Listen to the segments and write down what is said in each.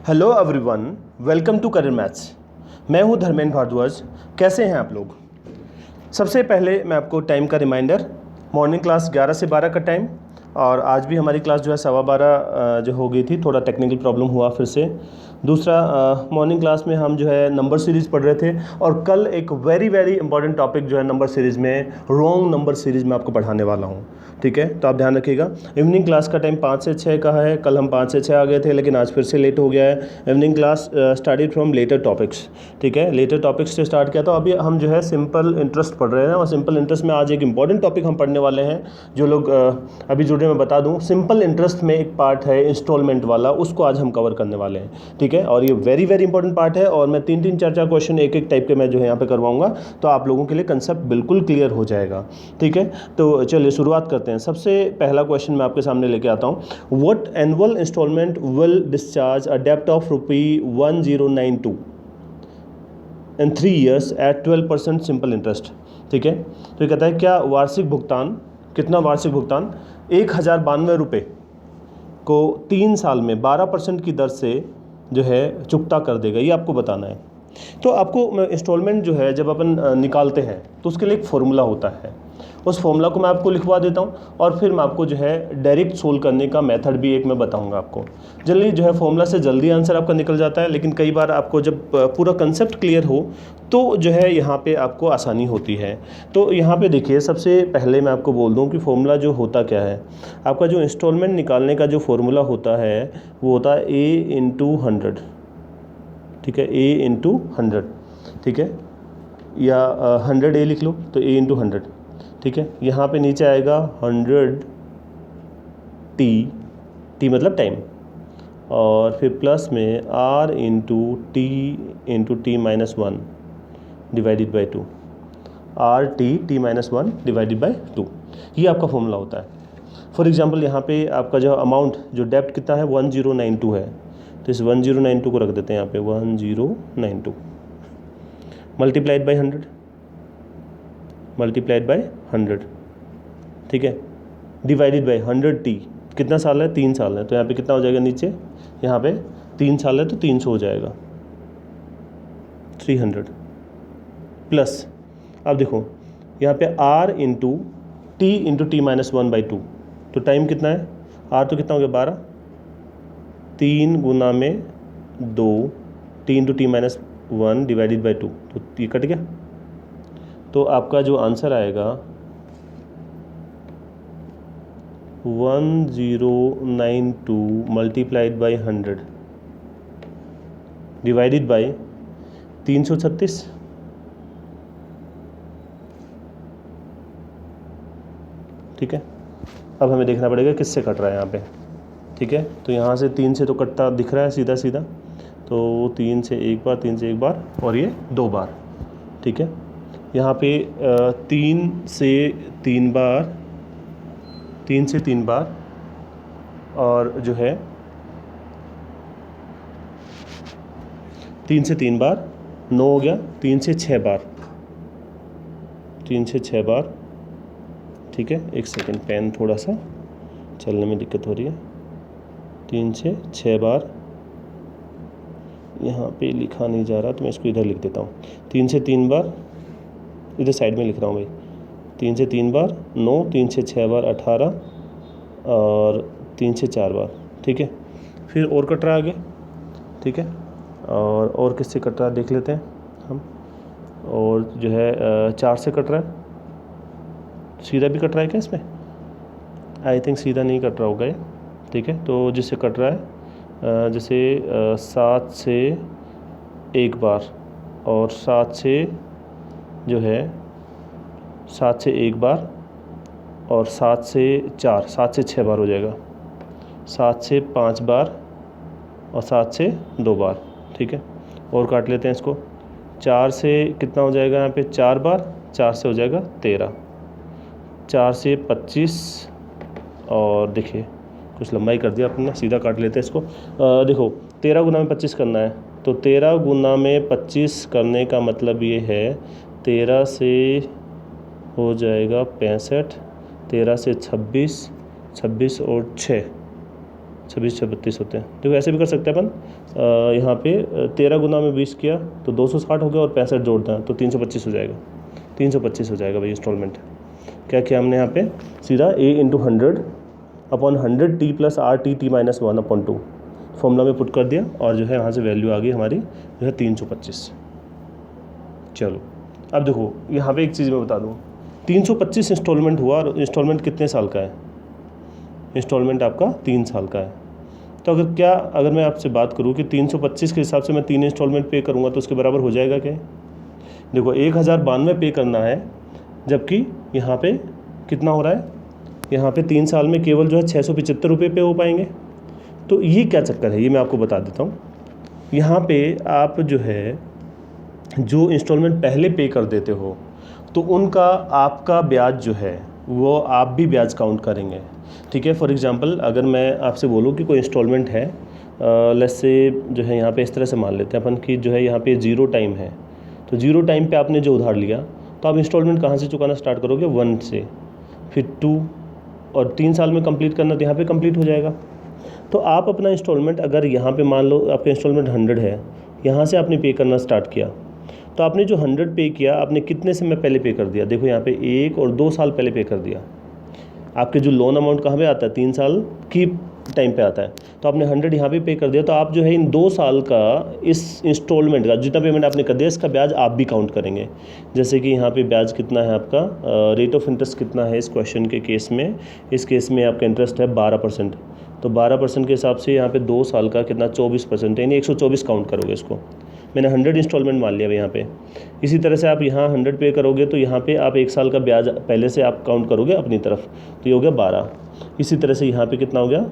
Hello everyone, welcome to career maths. मैं हूं धर्मेंद्र भारद्वाज। कैसे हैं आप लोग? सबसे पहले मैं आपको टाइम का रिमाइंडर, मॉर्निंग क्लास 11 से 12 का टाइम, और आज भी हमारी क्लास जो है 12:15 जो हो गई थी, थोड़ा टेक्निकल प्रॉब्लम हुआ फिर से। दूसरा, मॉर्निंग क्लास में हम जो है नंबर सीरीज़ पढ़ रहे थे, और कल एक वेरी वेरी इंपॉर्टेंट टॉपिक जो है नंबर सीरीज़ में, रॉन्ग नंबर सीरीज़ में आपको पढ़ाने वाला हूँ। ठीक है, तो आप ध्यान रखिएगा। इवनिंग क्लास का टाइम 5 से 6 का है। कल हम 5 से 6 आ गए थे, लेकिन आज फिर से लेट हो गया है। Evening class started from later topics. ठीक है, लेटर टॉपिक्स से स्टार्ट किया। तो अभी हम जो है सिंपल इंटरेस्ट पढ़ रहे हैं, और सिंपल इंटरेस्ट में आज एक इंपॉर्टेंट टॉपिक हम पढ़ने वाले हैं। जो लोग अभी जुड़े, मैं बता दूं, सिंपल इंटरेस्ट में एक पार्ट है इंस्टॉलमेंट वाला, उसको आज हम कवर करने वाले हैं। ठीक है, और ये वेरी वेरी इंपॉर्टेंट पार्ट है, और मैं 3-3 4-4 क्वेश्चन एक एक टाइप के मैं जो है यहाँ पे करवाऊंगा, तो आप लोगों के लिए कंसेप्ट बिल्कुल क्लियर हो जाएगा। ठीक है, तो चलिए शुरुआत करते हैं। सबसे पहला क्वेश्चन मैं आपके सामने लेके आता हूँ। What annual instalment will discharge a डेब्ट of ₹1092 in 3 years at 12% simple interest. ठीक है, तो ये कहता है क्या वार्षिक भुगतान, कितना वार्षिक भुगतान 1092 रुपये को 3 साल में 12% की दर से जो है चुकता कर देगा, ये आपको बताना है। तो आपको इंस्टॉलमेंट जो है जब अपन निकालते हैं तो उसके लिए एक फॉर्मूला होता है। उस फॉर्मूला को मैं आपको लिखवा देता हूँ, और फिर मैं आपको जो है डायरेक्ट सोल्व करने का मेथड भी एक मैं बताऊँगा आपको। जल्दी जो है फॉर्मूला से जल्दी आंसर आपका निकल जाता है, लेकिन कई बार आपको जब पूरा कंसेप्ट क्लियर हो तो जो है यहाँ पे आपको आसानी होती है। तो यहाँ पे देखिए, सबसे पहले मैं आपको बोल दूँ कि फॉर्मूला जो होता क्या है। आपका जो इंस्टॉलमेंट निकालने का जो फॉर्मूला होता है वो होता है A/100। ठीक है, A/100। ठीक है, या 100A लिख लो, तो A/100। ठीक है, यहाँ पे नीचे आएगा 100T, T मतलब टाइम, और फिर प्लस में R/T/T-1 divided by 2, RT/T-1 divided by 2। ये आपका फॉर्मूला होता है। फॉर एग्जांपल यहाँ पे आपका जो अमाउंट, जो डेब्ट कितना है 1092 है, तो इस 1092 को रख देते हैं यहाँ पे 1092 मल्टीप्लाइड बाई 100, मल्टीप्लाइड बाई 100। ठीक है, डिवाइडेड बाई 100T, कितना साल है, 3 साल है, तो यहाँ पे कितना हो जाएगा नीचे, यहाँ पे 3 साल है तो 300 हो जाएगा, 300 प्लस। अब देखो यहाँ पे R/T/T-1/2, तो टाइम कितना है, R तो कितना हो गया 12, 3 गुना में 2, T/T-1 डिवाइडेड बाई 2, तो ये कट गया। तो आपका जो आंसर आएगा 1092 मल्टीप्लाइड बाई 100 डिवाइडेड बाई 336। ठीक है, अब हमें देखना पड़ेगा किससे कट रहा है यहाँ पे। ठीक है, तो यहाँ से 3 से तो कटता दिख रहा है सीधा सीधा, तो 3 से एक बार, 3 से एक बार, और ये 2 बार। ठीक है, यहाँ पे 3 से 3 बार, 3 से 3 बार, और जो है 3 से 3 बार 9 हो गया, 3 से 6 बार, 3 से 6 बार। ठीक है, एक सेकंड, पेन थोड़ा सा चलने में दिक्कत हो रही है। 3 से 6 बार, यहाँ पे लिखा नहीं जा रहा तो मैं इसको इधर लिख देता हूँ। 3 से 3 बार, इधर साइड में लिख रहा हूँ भाई। 3 से 3 बार 9, 3 से 6 बार 18, और 3 से 4 बार। ठीक है, फिर और कट रहा है आगे। ठीक है, और किससे कट रहा है देख लेते हैं हम। और जो है 4 से कट रहा है। सीधा भी कट रहा है क्या इसमें? आई थिंक सीधा नहीं कट रहा होगा ये। ठीक है, तो जिससे कट रहा है जैसे 7 से एक बार, और 7 से जो है 7 से एक बार, और 7 से 4, 7 से 6 बार हो जाएगा, 7 से 5 बार, और 7 से 2 बार। ठीक है, और काट लेते हैं इसको। 4 से कितना हो जाएगा यहाँ पे, 4 बार, 4 से हो जाएगा 13, 4 से 25, और देखिए कुछ लंबाई कर दिया आपने, सीधा काट लेते हैं इसको। देखो 13 गुना में 25 करना है, तो 13 गुना में 25 करने का मतलब ये है 13 से हो जाएगा 65, 13 से 26, 26 और 6 26 36 होते हैं। देखो ऐसे भी कर सकते हैं अपन, यहाँ पे 13 गुना में 20 किया तो 260 हो गया और 65 जोड़ते हैं तो 325 हो जाएगा, 325 हो जाएगा भाई इंस्टॉलमेंट। क्या किया हमने यहाँ पे, सीधा a into 100 upon 100 t plus are T T minus 1/2 formula में पुट कर दिया और जो है वहाँ से वैल्यू आ गई हमारी जो है 325। चलो अब देखो यहाँ पे एक चीज़ मैं बता दूँ, 325 इंस्टॉलमेंट हुआ और इंस्टॉलमेंट कितने साल का है, इंस्टॉलमेंट आपका 3 साल का है। तो अगर मैं आपसे बात करूँ कि 325 के हिसाब से मैं 3 इंस्टॉलमेंट पे करूँगा तो उसके बराबर हो जाएगा क्या? देखो 1092 पे करना है, जबकि यहाँ पे कितना हो रहा है, यहाँ पे 3 साल में केवल जो है 675 रुपये पे हो पाएंगे। तो ये क्या चक्कर है, ये मैं आपको बता देता हूँ। यहाँ पे आप जो है जो इंस्टॉलमेंट पहले पे कर देते हो तो उनका आपका ब्याज जो है वो आप भी ब्याज काउंट करेंगे, ठीक है। फॉर एग्जांपल अगर मैं आपसे बोलूँ कि कोई इंस्टॉलमेंट है, लेट्स से जो है यहाँ पे इस तरह से मान लेते हैं अपन कि जो है यहाँ पे 0 टाइम है, तो 0 टाइम पे आपने जो उधार लिया तो आप इंस्टॉलमेंट कहाँ से चुकाना स्टार्ट करोगे, 1 से, फिर 2 और 3 साल में कंप्लीट करना तो यहाँ पे कंप्लीट हो जाएगा। तो आप अपना इंस्टॉलमेंट अगर यहाँ पे मान लो आपका इंस्टॉलमेंट 100 है, यहाँ से आपने पे करना स्टार्ट किया तो आपने जो 100 पे किया आपने कितने समय पहले पे कर दिया, देखो यहाँ पे 1 और 2 साल पहले पे कर दिया। आपके जो लोन अमाउंट कहाँ पे आता है, 3 साल की टाइम पे आता है, तो आपने 100 यहाँ पे कर दिया। तो आप जो है इन 2 साल का इस इंस्टॉलमेंट का जितना पेमेंट आपने कर दिया इसका ब्याज आप भी काउंट करेंगे। जैसे कि यहाँ पे ब्याज कितना है आपका, रेट ऑफ इंटरेस्ट कितना है इस क्वेश्चन के केस में, इस केस में आपका इंटरेस्ट है 12%, तो 12% के हिसाब से यहाँ पे 2 साल का कितना 24%, यानी 124 काउंट करोगे इसको। मैंने 100 इंस्टॉलमेंट मान लिया यहाँ पे। इसी तरह से आप यहाँ 100 पे करोगे तो यहाँ पे आप 1 साल का ब्याज पहले से आप काउंट करोगे अपनी तरफ, तो ये हो गया 12। इसी तरह से यहाँ पे कितना हो गया,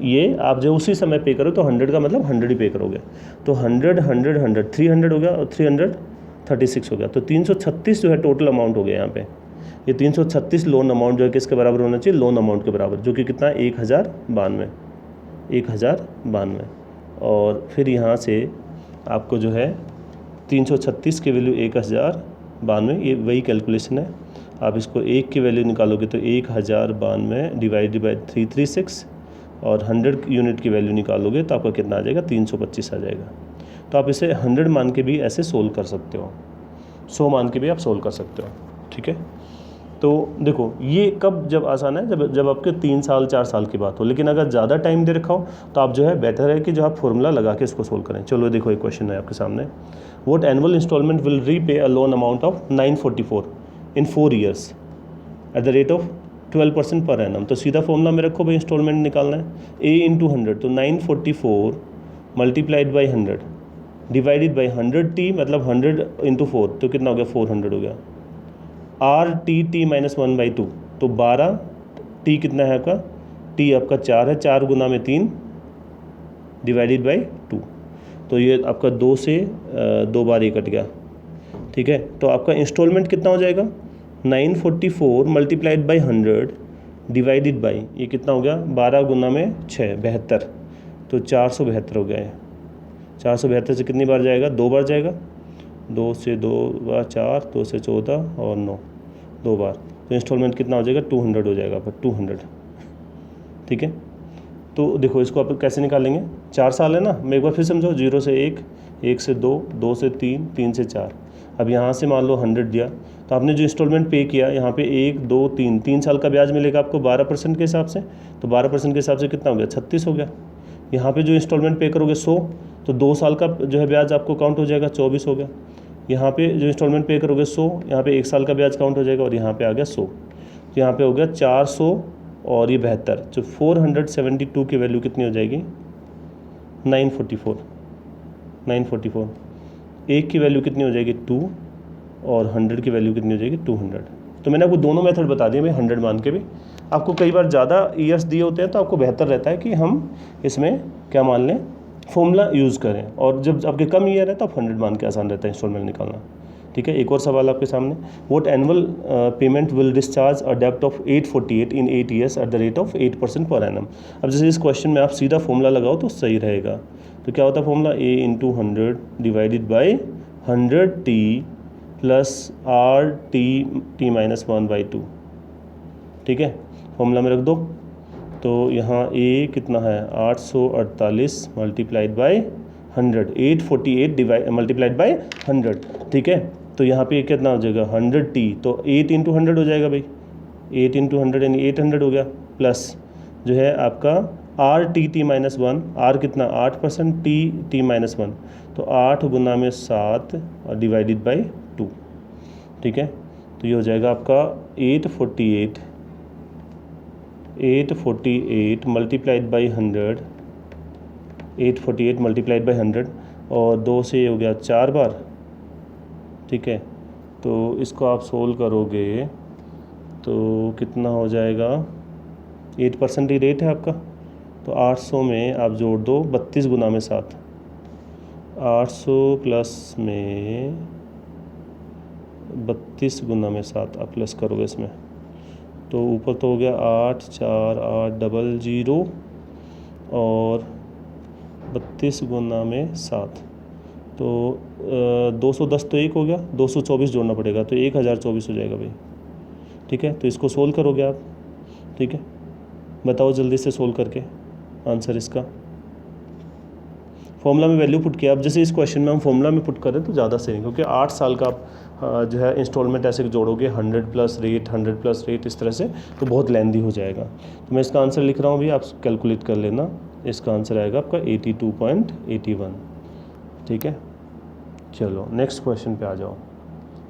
ये आप जो उसी समय पे करो तो 100 का मतलब 100 ही पे करोगे, तो 100 100 100 300 हो गया और 336 हो गया, तो 336 जो है टोटल अमाउंट हो गया यहाँ पे। ये 336 लोन अमाउंट जो है किसके बराबर होना चाहिए, लोन अमाउंट के बराबर, जो कि कितना 1092। और फिर यहाँ से आपको जो है 336 की वैल्यू 1092, ये वही कैलकुलेशन है। आप इसको 1 की वैल्यू निकालोगे तो 1092 डिवाइडेड बाई 336 और 100 यूनिट की वैल्यू निकालोगे तो आपका कितना आ जाएगा, 325 आ जाएगा। तो आप इसे 100 मान के भी ऐसे सोल्व कर सकते हो, 100 मान के भी आप सोल्व कर सकते हो, ठीक है। तो देखो ये कब जब आसान है, जब आपके 3 साल 4 साल की बात हो, लेकिन अगर ज़्यादा टाइम दे रखा हो तो आप जो है बेहतर है कि जो आप फॉर्मूला लगा के इसको सोल्व करें। चलो देखो एक क्वेश्चन है आपके सामने, what annual instalment will repay a loan amount of 944 in 4 years at the rate of 12% per annum. तो सीधा फॉर्मूला में रखो भाई, इंस्टॉलमेंट निकालना है, a इंटू 100, तो 944 multiplied by 100 divided by 100t मतलब 100 इंटू 4, तो कितना हो गया 400 हो गया। RT माइनस 1/2, तो 12, t कितना है आपका, t आपका 4 है, 4 गुना में 3 डिवाइडेड बाई 2, तो ये आपका 2 से 2 बार ये कट गया, ठीक है। तो आपका इंस्टॉलमेंट कितना हो जाएगा, 944 मल्टीप्लाइड बाई 100 डिवाइडेड बाई ये कितना हो गया, 12 गुना में 6 72, तो 472 हो गया है। 472 से कितनी बार जाएगा, 2 बार जाएगा, 2 से 2 बार 4, 2 से 14 और 9, 2 बार, तो इंस्टॉलमेंट कितना हो जाएगा, 200 हो जाएगा पर 200, ठीक है। तो देखो इसको आप कैसे निकालेंगे, 4 साल है ना, मैं एक बार फिर समझो, 0 से 1, 1 से 2, 2 से 3, 3 से 4। अब यहाँ से मान लो 100 दिया तो आपने जो इंस्टॉलमेंट पे किया यहाँ पे 1 2 3 साल का ब्याज मिलेगा आपको 12% के हिसाब से, तो 12% के हिसाब से कितना हो गया, 36 हो गया। यहाँ पे जो इंस्टॉलमेंट पे करोगे 100, तो 2 साल का जो है ब्याज आपको काउंट हो जाएगा, 24 हो गया। यहाँ पे जो इंस्टॉलमेंट पे करोगे 100, यहाँ पे 1 साल का ब्याज काउंट हो जाएगा और यहाँ पे आ गया 100, तो यहाँ पे हो गया 400 और ये 72, जो 472 की वैल्यू कितनी हो जाएगी, 944। 1 की वैल्यू कितनी हो जाएगी 2 और 100 की वैल्यू कितनी हो जाएगी 200। तो मैंने आपको दोनों मेथड बता दिए भाई, 100 मान के भी। आपको कई बार ज़्यादा ईयर्स दिए होते हैं तो आपको बेहतर रहता है कि हम इसमें क्या मान लें, फॉर्मूला यूज़ करें, और जब आपके कम ईयर है तो आप 100 मान के आसान रहता है इंस्टॉलमेंट निकालना, ठीक है। एक और सवाल आपके सामने, what annual payment will discharge a डेब्ट of 848 in 8 years at the rate of 8% per annum. अब जैसे इस क्वेश्चन में आप सीधा फॉर्मूला लगाओ तो सही रहेगा। तो क्या होता है formula, a into 100 divided by 100t plus RT minus 1/2, ठीक है। फॉर्मूला में रख दो, तो यहाँ ए कितना है 848 multiplied by 100, 848 divide multiplied by 100, ठीक है। तो यहाँ पे कितना हो जाएगा 100t, तो 8 इंटू 100 हो जाएगा भाई, 8 इंटू 100 यानी 800 हो गया, प्लस जो है आपका R T T minus one, R कितना 8%, टी टी माइनस वन, तो 8 गुना में 7 और डिवाइडेड बाई 2, ठीक है। तो ये हो जाएगा आपका 848 मल्टीप्लाइड बाई 100, 848 मल्टीप्लाइड बाई 100, और 2 से हो गया 4 बार, ठीक है। तो इसको आप सोल्व करोगे तो कितना हो जाएगा, 8% ही रेट है आपका, तो 800 में आप जोड़ दो 32 गुना में 7, 800 प्लस में 32 गुना में 7 आप प्लस करोगे इसमें, तो ऊपर तो हो गया 8 4 8 डबल 0 और 32 गुना में 7, तो 210 तो 1 हो गया, 224 जोड़ना पड़ेगा, तो 1024 हो जाएगा भाई, ठीक है। तो इसको सोल्व करोगे आप, ठीक है। बताओ जल्दी से सोल्व करके आंसर इसका। फॉर्मूला में वैल्यू पुट किया, अब जैसे इस क्वेश्चन में हम फॉर्मूला में पुट करें तो ज़्यादा सही है, क्योंकि 8 साल का आप जो है इंस्टॉलमेंट ऐसे जोड़ोगे 100 प्लस रेट 100 प्लस रेट इस तरह से, तो बहुत लेंदी हो जाएगा। तो मैं इसका आंसर लिख रहा हूँ भी, आप कैलकुलेट कर लेना। इसका आंसर आएगा आपका 82.81, ठीक है। चलो नेक्स्ट क्वेश्चन पे आ जाओ।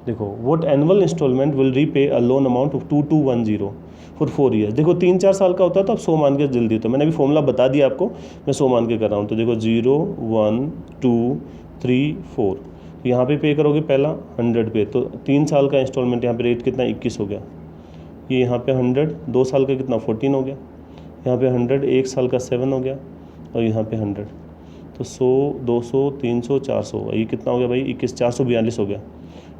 देखो, what annual instalment will repay a loan amount of 2210 for 4 years. देखो 3-4 साल का होता है तो आप 100 मान के जल्दी होता है, मैंने अभी फॉर्मूला बता दिया आपको, मैं 100 मान के कर रहा हूँ। तो देखो 0 1 2 3 4, यहाँ पे पे करोगे पहला 100 पे, तो 3 साल का इंस्टॉलमेंट, यहाँ पे रेट कितना 21 हो गया, ये यहाँ पे 100, 2 साल का कितना 14 हो गया, यहाँ पे 100, 1 साल का 7 हो गया, और यहाँ पे 100, तो 100 200 300 400, ये कितना हो गया भाई 21, 442 हो गया।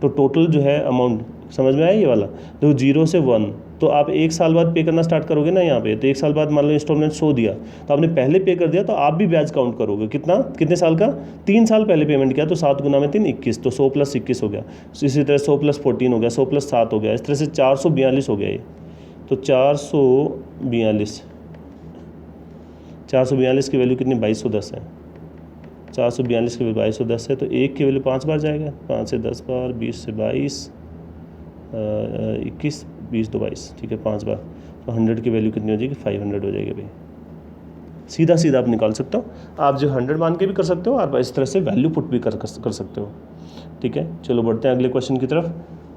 तो टोटल जो है अमाउंट समझ में आया ये वाला। तो 0 से 1, तो आप 1 साल बाद पे करना स्टार्ट करोगे ना यहाँ पे, तो 1 साल बाद मान लो इंस्टॉलमेंट 100 दिया, तो आपने पहले पे कर दिया, तो आप भी ब्याज काउंट करोगे कितना, कितने साल का, 3 साल पहले पेमेंट किया, तो 7 गुना में 3 21, तो 100 प्लस 21 हो गया। इसी तरह 100 प्लस 14 हो गया, 100 प्लस 7 हो गया, इस तरह से 442 हो गया ये। तो 442 की वैल्यू कितनी 2210 है, 442 की वैल्यू 2210 है, तो 1 की वैल्यू 5 बार जाएगा, 5 से 10 बार, 20 से 22, 21, 20 2 22, ठीक है 5 बार, तो 100 की वैल्यू कितनी हो जाएगी 500 हो जाएगी भाई। सीधा सीधा आप निकाल सकते हो, आप जो 100 मान के भी कर सकते हो, आप इस तरह से वैल्यू पुट भी कर सकते हो, ठीक है। चलो बढ़ते हैं अगले क्वेश्चन की तरफ।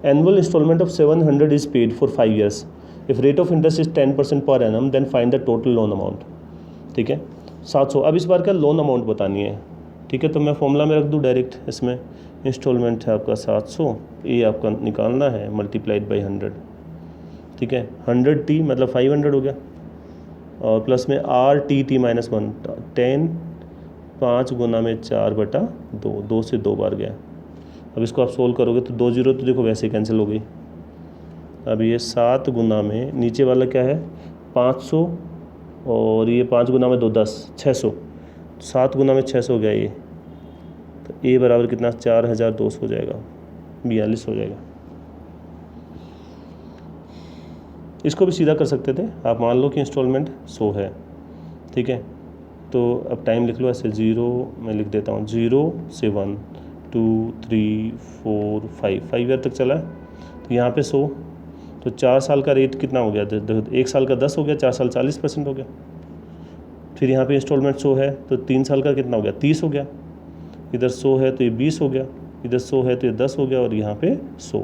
Annual instalment of 700 is paid for 5 years, if rate of interest is 10% per annum, then find the total loan amount, ठीक है 700। अब इस बार क्या लोन अमाउंट बतानी है, ठीक है। तो मैं फॉर्मूला में रख दूँ डायरेक्ट, इसमें इंस्टॉलमेंट है आपका 700, ये आपका निकालना है मल्टीप्लाइड बाई 100, ठीक है। 100t मतलब 500 हो गया, और प्लस में आर टी टी माइनस 1, 10, 5 गुना में 4/2, 2 से 2 बार गया। अब इसको आप सोल्व करोगे तो 2 0 तो देखो वैसे कैंसिल हो गई। अब ये 7 गुना में, नीचे वाला क्या है 500, और ये 5 गुना में 2 10, 600, 7 गुना में 600 हो गया ये, तो ए बराबर कितना 4200 हो जाएगा, 42 हो जाएगा। इसको भी सीधा कर सकते थे आप, मान लो कि इंस्टॉलमेंट 100 है, ठीक है। तो अब टाइम लिख लो ऐसे, 0 मैं लिख देता हूँ, 0 से 1 2 3 4 5 ईयर तक चला है, तो यहाँ पे 100, तो 4 साल का रेट कितना हो गया, 1 साल का 10 हो गया, 4 साल 40% हो गया। फिर यहाँ पे इंस्टॉलमेंट 100 है, तो 3 साल का कितना हो गया 30 हो गया, इधर 100 है तो ये 20 हो गया, इधर 100 है तो ये 10 हो गया, और यहाँ पे 100,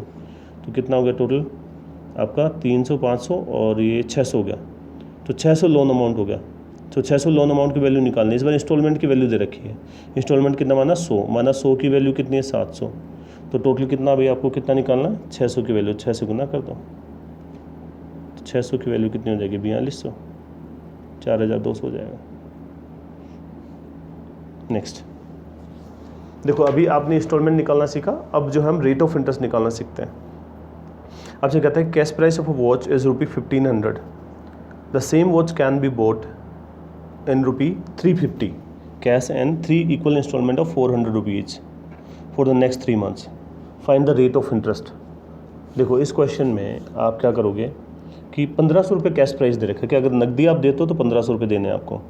तो कितना हो गया टोटल आपका 300 500 और ये 600 हो गया, तो 600 लोन अमाउंट हो गया। तो 600 लोन अमाउंट की वैल्यू निकालनी है। इस बार इंस्टॉलमेंट की वैल्यू दे रखी है, इंस्टॉलमेंट कितना माना 100, माना 100 की वैल्यू कितनी है 700, तो टोटल कितना भाई आपको कितना निकालना, 600 की वैल्यू 6 से गुना कर दो, 600 की वैल्यू कितनी हो जाएगी 4200, 4200 हो जाएगा। नेक्स्ट देखो, अभी आपने इंस्टॉलमेंट निकालना सीखा, अब जो हम रेट ऑफ इंटरेस्ट निकालना सीखते हैं। आपसे कहता है cash price of a watch is ₹1500, the same watch can be bought in ₹350 cash and 3 equal instalment of ₹400 for the next 3 months, find the rate of interest. देखो इस क्वेश्चन में आप क्या करोगे, कि 1500 रुपये कैश प्राइस दे रखा है कि अगर नकदी आप देते हो तो 1500 रुपये देने हैं आपको,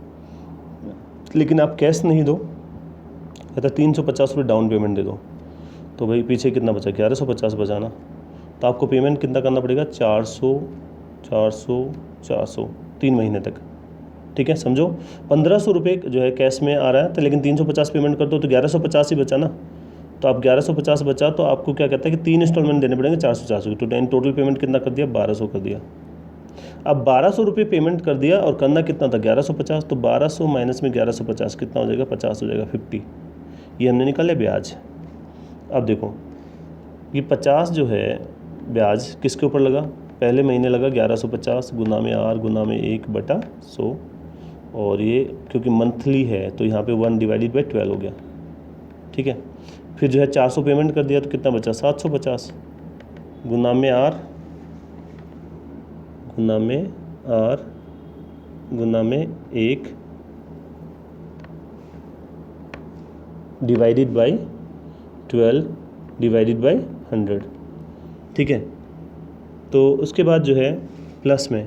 लेकिन आप कैश नहीं दो, कहता 350 रुपये डाउन पेमेंट दे दो। तो भाई पीछे कितना बचा, 1150 बचा ना, तो आपको पेमेंट कितना करना पड़ेगा, 400 400 400 3 महीने तक। ठीक है, समझो 1500 रुपये जो है कैश में आ रहा है, तो लेकिन 350 पेमेंट कर दो तो 1150 ही बचा ना। तो आप 1150 बचा तो आपको क्या कहता है कि 3 इंस्टॉलमेंट देने पड़ेंगे 400 400 की। तो टोटल पेमेंट कितना कर दिया, 1200 कर दिया। अब 1200 रुपये पेमेंट कर दिया और करना कितना था, 1150। तो 1200 माइनस में 1150 कितना हो जाएगा, 50 हो जाएगा, 50। ये हमने निकाले ब्याज। अब देखो ये 50 जो है ब्याज किसके ऊपर लगा, पहले महीने लगा 1150 गुना में R गुना में 1/100, और ये क्योंकि मंथली है तो यहाँ पे 1/12 हो गया। ठीक है, फिर जो है 400 पेमेंट कर दिया तो कितना बचा, 750 गुना में R गुना में 1 /12 /100। ठीक है, तो उसके बाद जो है प्लस में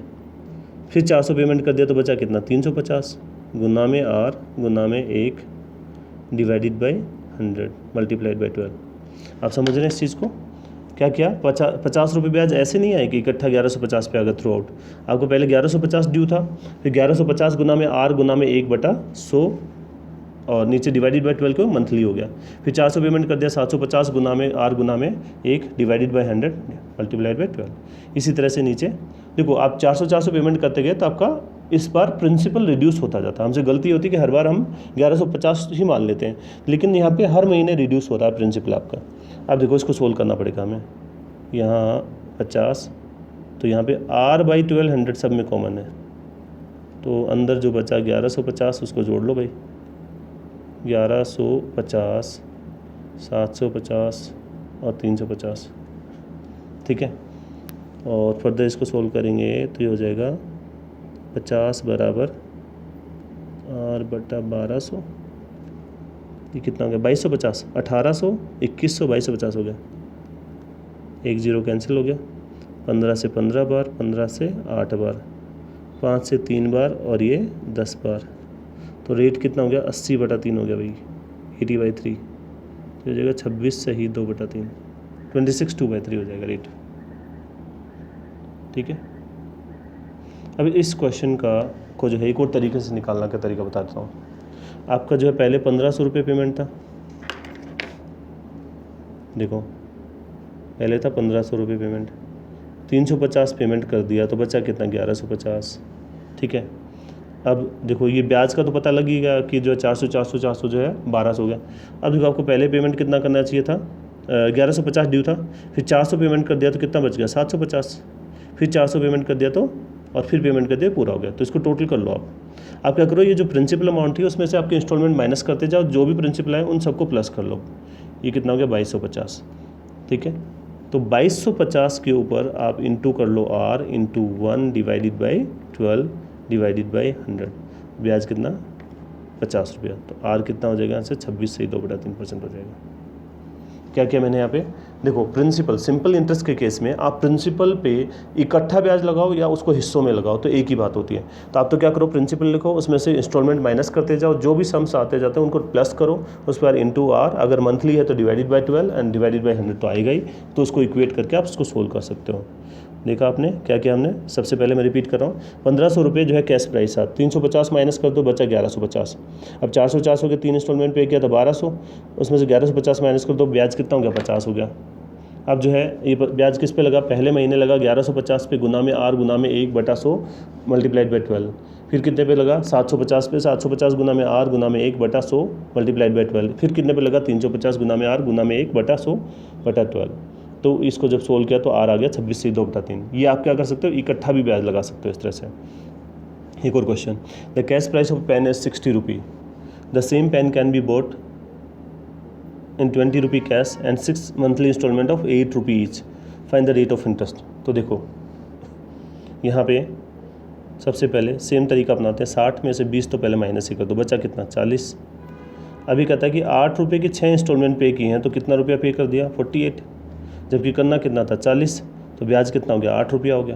फिर 400 पेमेंट कर दिया तो बचा कितना, 350 गुना में R गुना में 1 /100 × 12। आप समझ रहे हैं इस चीज़ को, क्या किया, 50 रुपये ब्याज ऐसे नहीं आए कि इकट्ठा 1150 पे आ गया थ्रू आउट। आपको पहले 1150 ड्यू था, फिर 1150 गुना में R गुना में 1/100 और नीचे /12 को मंथली हो गया। फिर 400 पेमेंट कर दिया, 750 गुना में R गुना में 1 /100 × 12। इसी तरह से नीचे देखो आप 400 पेमेंट करते गए तो आपका इस बार प्रिंसिपल रिड्यूस होता जाता है। हमसे गलती होती है कि हर बार हम 1150 ही मान लेते हैं, लेकिन यहाँ पे हर महीने रिड्यूस हो रहा है प्रिंसिपल आपका। अब देखो इसको सोल्व करना पड़ेगा हमें, यहाँ 50 तो यहाँ पे R/1200 सब में कॉमन है, तो अंदर जो बचा 1150 उसको जोड़ लो भाई, 1150 750 और 350। ठीक है, और फर्दर इसको सोल्व करेंगे तो ये हो जाएगा 50 बराबर R/1200, ये कितना हो गया, 2250, 1800 2100 2250 हो गया, 1 0 कैंसिल हो गया, 15 से 15 बार, 15 से 8 बार, 5 से 3 बार और ये 10 बार। तो रेट कितना हो गया, 80/3 हो गया भाई, 80/3 तो हो जाएगा 26 सही 2/3, 26 2/3 हो जाएगा रेट। ठीक है, अब इस क्वेश्चन को जो है एक और तरीके से निकालना का तरीका बता देता हूँ। आपका जो है पहले 1500 रुपये पेमेंट था, देखो पहले था 1500 रुपये पेमेंट, 350 पेमेंट कर दिया तो बचा कितना, 1150। ठीक है, अब देखो ये ब्याज का तो पता लग ही गया कि जो है 400 400 400 जो है 1200 हो गया। अब देखो आपको पहले पेमेंट कितना करना चाहिए था, 1150 ड्यू था, फिर 400 पेमेंट कर दिया तो कितना बच गया, 750, फिर 400 पेमेंट कर दिया तो और फिर पेमेंट कर दिया पूरा हो गया। तो इसको टोटल कर लो आप क्या करो, ये जो प्रिंसिपल अमाउंट थी उसमें से आपके इंस्टॉलमेंट माइनस करते जाओ, जो भी प्रिंसिपल है उन सबको प्लस कर लो। ये कितना हो गया, 2250। ठीक है, तो 2250 के ऊपर आप इंटू कर लो R इंटू 1 /12 /100, ब्याज कितना, 50 रुपया। तो R कितना हो जाएगा यहाँ से, 26 से 2/3% हो जाएगा। क्या किया मैंने यहाँ पे, देखो प्रिंसिपल, सिंपल इंटरेस्ट के केस में आप प्रिंसिपल पे इकट्ठा ब्याज लगाओ या उसको हिस्सों में लगाओ तो एक ही बात होती है। तो आप तो क्या करो, प्रिंसिपल लिखो, उसमें से इंस्टॉलमेंट माइनस करते जाओ, जो भी सम्स आते जाते हैं उनको प्लस करो, उस पर इंटू R, अगर मंथली है तो /12 एंड /100 तो आएगा ही, तो उसको इक्वेट करके आप उसको सोल्व कर सकते हो। देखा आपने क्या किया हमने, सबसे पहले मैं रिपीट कर रहा हूँ, 1500 रुपये जो है कैश प्राइस था, 350 माइनस कर दो बचा 1150। अब 400 400 के 3 इंस्टॉलमेंट पे किया था 1200, उसमें से 1150 माइनस कर दो, ब्याज कितना हो गया, 50 हो गया। अब जो है ये ब्याज किस पे लगा, पहले महीने लगा 1150 पे गुना में R गुना में 1/100 × 12, फिर कितने पे लगा, 750 पे, 750 गुना में R गुना में 1/100 × 12, फिर कितने पे लगा, 350 गुना में R गुना में 1/100 / 12। तो इसको जब सोल्व किया तो R आ गया 26 से 2/3। ये आप क्या कर सकते हो, इकट्ठा भी ब्याज लगा सकते हो इस तरह से। एक और question, the cash price of pen is 60 rupee, the same pen can be bought in 20 rupee cash and 6 monthly instalment of 8 rupee each, find the rate of interest. तो देखो यहाँ पे सबसे पहले सेम तरीका अपनाते हैं, 60 में से 20 तो पहले माइनस ही कर दो, बचा कितना, 40। अभी कहता है कि 8 रुपये की 6 इंस्टॉलमेंट पे की हैं तो कितना रुपया पे कर दिया, 48, जबकि करना कितना था, 40, तो ब्याज कितना हो गया, 8 रुपया हो गया।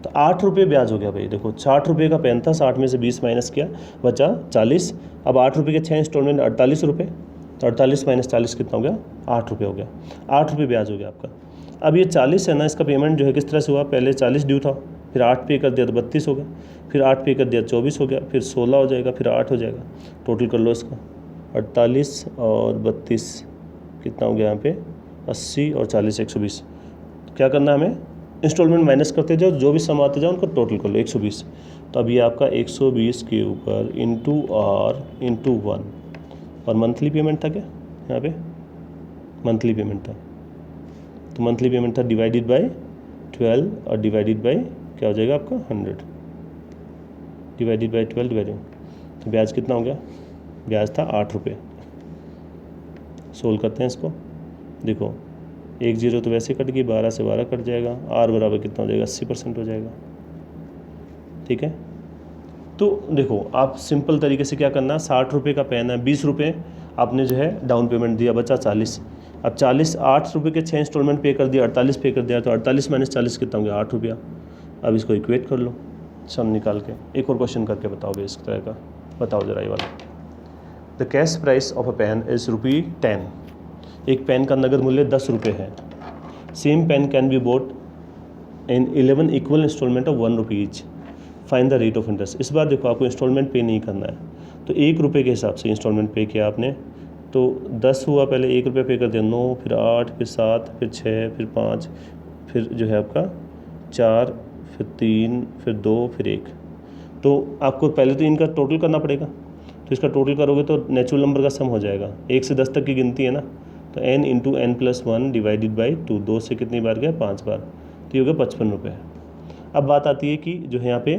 तो 8 रुपये ब्याज हो गया भाई। देखो 60 रुपये का पेन था, 60 में से 20 माइनस किया, बचा 40। अब 8 रुपये के 6 इंस्टॉलमेंट 48 रुपये, तो 48 माइनस 40 कितना हो गया? 8 रुपये हो गया। 8 रुपये ब्याज हो गया आपका। अब ये 40 है ना, इसका पेमेंट जो है किस तरह से हुआ? पहले 40 ड्यू था, फिर 8 पे कर दिया तो 32 हो गया, फिर 8 पे कर दिया 24 हो गया, फिर 16 हो जाएगा, फिर 8 हो जाएगा। टोटल कर लो इसका, 48 और 32 कितना हो गया यहाँ पे? 80 और 40 120। क्या करना है हमें? इंस्टॉलमेंट माइनस करते जाओ, जो भी सम आते जाओ उनको टोटल कर लो 120। तो अब ये आपका 120 के ऊपर इंटू आर इंटू 1, और मंथली पेमेंट था क्या यहाँ पे? मंथली पेमेंट था, तो मंथली पेमेंट था डिवाइडेड बाय 12 और डिवाइडेड बाय क्या हो जाएगा आपका? 100 डिवाइडेड बाय 12 डिवाइडेड। तो ब्याज कितना हो गया? ब्याज था 8 रुपये। सोल्व करते हैं इसको। देखो 1 0 तो वैसे कट गई, 12 से 12 कट जाएगा, आर बराबर कितना हो जाएगा? 80% हो जाएगा। ठीक है, तो देखो आप सिंपल तरीके से क्या करना, 60 रुपये का पेन है, 20 रुपये आपने जो है डाउन पेमेंट दिया, बचा 40। अब 40, 8 रुपये के 6 इंस्टॉलमेंट पे कर दिया, 48 पे कर दिया, तो 48 माइनस 40 कितना हो गया? 8 रुपया। अब इसको इक्वेट कर लो सम निकाल के। एक और क्वेश्चन करके बताओ भाई इस तरह का, बताओ जरा ये वाला। The cash price of a pen is ₹10। एक पेन का नगद मूल्य 10 रुपये है। Same pen can be bought in 11 equal instalment of 1 rupee each. Find the rate of interest. इस बार देखो आपको इंस्टॉलमेंट पे नहीं करना है, तो 1 रुपये के हिसाब से इंस्टॉलमेंट पे किया आपने। तो 10 हुआ, पहले 1 रुपये पे कर दिया, 9, फिर 8, फिर 7, फिर 6, फिर 5, फिर जो है आपका 4, फिर 3, फिर 2, फिर 1। तो आपको पहले तो इनका टोटल करना पड़ेगा, तो इसका टोटल करोगे तो नेचुरल नंबर का सम हो जाएगा। 1 से 10 तक की गिनती है ना, तो n into n+1 divided by 2, 2 से कितनी बार गया? 5 बार, तो ये हो गया 55 रुपये। अब बात आती है कि जो है यहाँ पे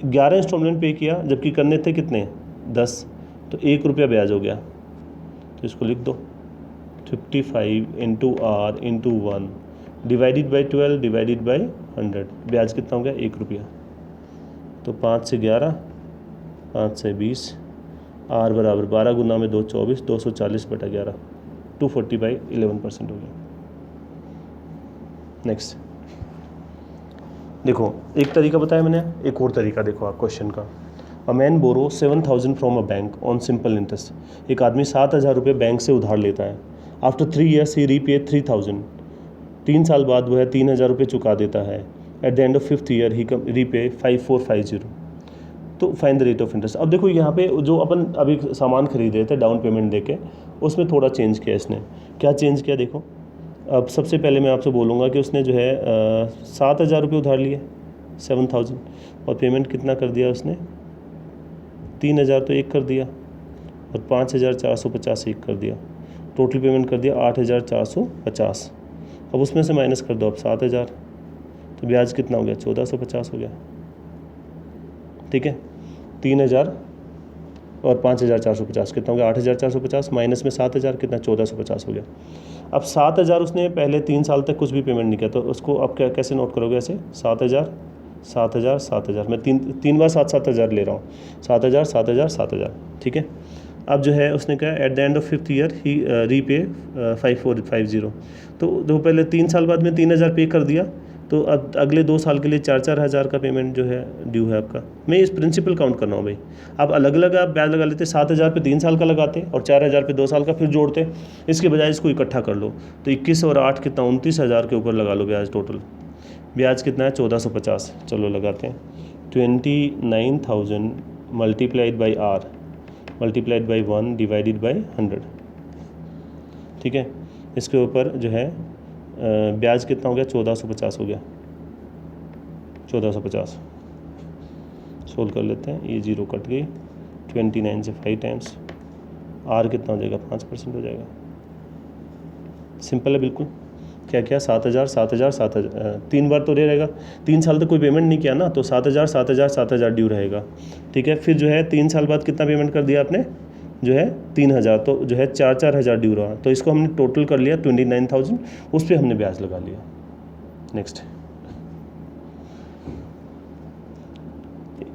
11 इंस्टॉलमेंट पे किया, जबकि करने थे कितने? 10, तो 1 रुपया ब्याज हो गया। तो इसको लिख दो 55 into R into 1 divided by 12 divided by 100। ब्याज कितना हो गया? 1 रुपया। तो 5 से 11, 5 से 20, आर बराबर 12 गुना में 2 24, 240/11, 240/11% हो गया। नेक्स्ट देखो, एक तरीका बताया मैंने, एक और तरीका देखो आप क्वेश्चन का। A man borrow 7,000 from a bank on simple interest. एक आदमी 7,000 रुपये बैंक से उधार लेता है। After 3 years he repay 3,000। 3 साल बाद वह 3,000 रुपये चुका देता है। At the end of 5th year he repay 5450। तो find the rate of interest. अब देखो यहाँ पे जो अपन अभी सामान खरीद रहे थे डाउन पेमेंट देके, उसमें थोड़ा चेंज किया इसने। क्या चेंज किया देखो। अब सबसे पहले मैं आपसे बोलूँगा कि उसने जो है 7,000 रुपये उधार लिए, 7,000, और पेमेंट कितना कर दिया उसने? 3,000 तो एक कर दिया, और 5,450 एक कर दिया। टोटल पेमेंट कर दिया 8,450। अब उसमें से माइनस कर दो अब 7,000, तो ब्याज कितना हो गया? 1,450 हो गया। ठीक है, 3,000 और 5,450 कितना हो गया? 8,450 माइनस में 7,000 कितना? 1,450 हो गया। अब 7,000 उसने पहले 3 साल तक कुछ भी पेमेंट नहीं किया, तो उसको अब क्या कैसे नोट करोगे? ऐसे 7,000 7,000 7,000, मैं तीन बार 7,000 ले रहा हूँ, 7,000 7,000 7,000। ठीक है, अब जो है उसने क्या, at the end of 5th year he repay 5450। तो पहले 3 साल बाद में 3,000 पे कर दिया, तो अब अगले 2 साल के लिए 4-4 हज़ार का पेमेंट जो है ड्यू है आपका। मैं इस प्रिंसिपल काउंट कर रहा हूँ भाई। आप अलग अलग आप ब्याज लगा लेते, 7,000 पे 3 साल का लगाते और 4,000 पे 2 साल का फिर जोड़ते। इसके बजाय इसको इकट्ठा कर लो, तो 21 और 8 कितना? 29,000 के ऊपर लगा लो ब्याज। टोटल ब्याज कितना है? 1,450। चलो लगाते हैं, 29,000 multiplied by R multiplied by 1 divided by 100। ठीक है, इसके ऊपर जो है ब्याज कितना हो गया? 1,450 हो गया। 1,450 सोल्व कर लेते हैं, ये 0 कट गई, 29 से 5 टाइम्स, आर कितना हो जाएगा? 5% हो जाएगा। सिंपल है बिल्कुल। क्या क्या? 7,000 7,000 7,000, 3 बार तो रहेगा। 3 साल तक कोई पेमेंट नहीं किया ना, तो 7,000 7,000 7,000 ड्यू रहेगा। ठीक है, फिर जो है 3 साल बाद कितना पेमेंट कर दिया आपने? जो है 3,000, तो जो है 4-4 हज़ार ड्यू रहा, तो इसको हमने टोटल कर लिया 29,000, उस पर हमने ब्याज लगा लिया। नेक्स्ट,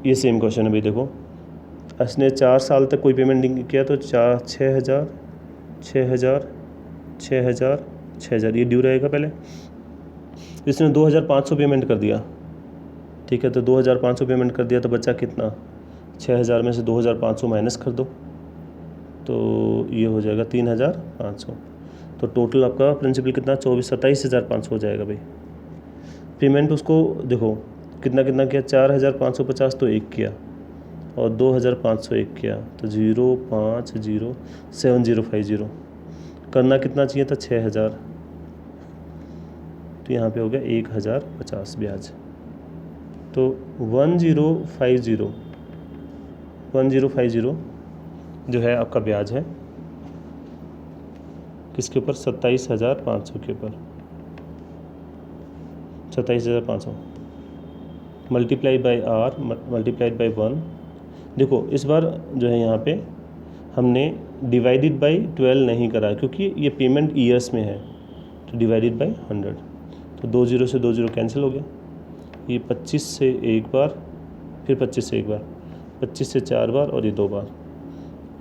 ये सेम क्वेश्चन है भाई। देखो, इसने 4 साल तक कोई पेमेंट नहीं किया, तो 6,000 6,000 6,000 6,000 ये ड्यू रहेगा पहले। इसने 2,500 पेमेंट कर दिया, ठीक है, तो 2500 पेमेंट कर दिया तो बचा कितना, 6000 में से 2500 माइनस कर दो तो ये हो जाएगा 3500। तो टोटल आपका प्रिंसिपल कितना 27,500 हो जाएगा भाई। पेमेंट उसको देखो कितना कितना किया, 4550 तो एक किया और 2500 एक किया, तो 0507050 करना कितना चाहिए था 6000, तो यहाँ पे हो गया 1050 ब्याज। तो 1050 जो है आपका ब्याज है किसके ऊपर, 27,500 के ऊपर, 27,500 multiplied by R multiplied by 1। देखो इस बार जो है यहाँ पे हमने डिवाइडेड बाई 12 नहीं करा क्योंकि ये पेमेंट ईयर्स में है, तो डिवाइडेड बाई 100, तो 2 0 से 2 0 कैंसिल हो गया। ये 25 से एक बार, फिर 25 से एक बार, 25 से 4 बार और ये 2 बार,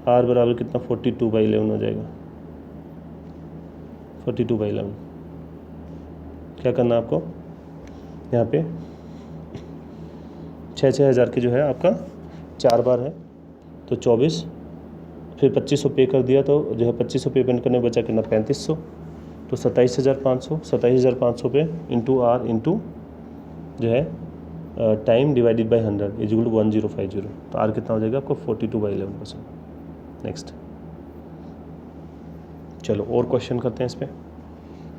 आर बराबर कितना 42/11 हो जाएगा। 42/11 क्या करना आपको, यहाँ पे 6,000 की जो है आपका 4 बार है तो 24, फिर 2500 पे कर दिया तो जो है 2500 पेमेंट करने बचा कितना 3500, तो 27,500 पे इंटू आर इंटू जो है time divided by 100 is equal to 1050। तो आर कितना हो जाएगा आपको 42/11%। नेक्स्ट, चलो और क्वेश्चन करते हैं इस पर।